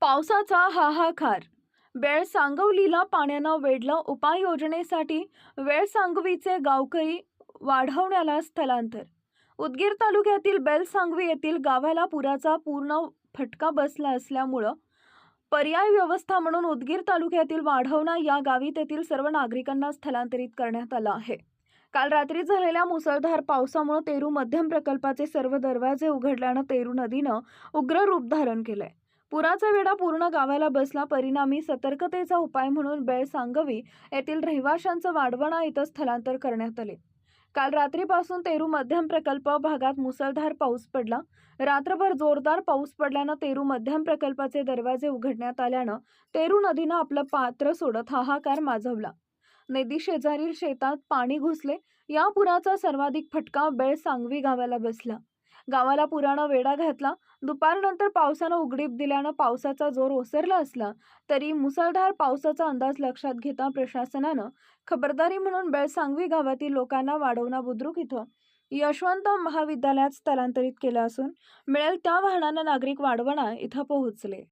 पावसाचा हाहाकार. बेळसांगवीला पाण्यानं वेढलं. उपाययोजनेसाठी वेळसांगवीचे गावकरी वाढवण्याला स्थलांतर. उदगीर तालुक्यातील बेलसांगवी येथील गावाला पुराचा पूर्ण फटका बसला असल्यामुळं पर्याय व्यवस्था म्हणून उदगीर तालुक्यातील वाढवणा या गावी तेथील सर्व नागरिकांना स्थलांतरित करण्यात आलं आहे. काल रात्री झालेल्या मुसळधार पावसामुळे तेरू मध्यम प्रकल्पाचे सर्व दरवाजे उघडल्यानं तेरू नदीनं उग्र रूप धारण केलंय. पुराचा वेढा पूर्ण गावाला बसला. परिणामी सतर्कतेचा उपाय म्हणून बेळसांगवी येथील रहिवाशांचं वाढवणा इथं स्थलांतर करण्यात आले. काल रात्रीपासून तेरू मध्यम प्रकल्प भागात मुसळधार पाऊस पडला. रात्रभर जोरदार पाऊस पडल्यानं तेरू मध्यम प्रकल्पाचे दरवाजे उघडण्यात आल्यानं तेरू नदीनं आपलं पात्र सोडत हाहाकार माजवला. नदी शेजारील शेतात पाणी घुसले. या पुराचा सर्वाधिक फटका बेळसांगवी गावाला बसला. गावाला पुरानं वेढा घातला. दुपारनंतर पावसानं उघडीप दिल्यानं पावसाचा जोर ओसरला असला तरी मुसळधार पावसाचा अंदाज लक्षात घेता प्रशासनानं खबरदारी म्हणून बेळसांगवी गावातील लोकांना वाढवणा बुद्रुक इथं यशवंत महाविद्यालयात स्थलांतरित केलं असून मिळेल त्या वाहनानं नागरिक वाढवणा इथं पोहोचले.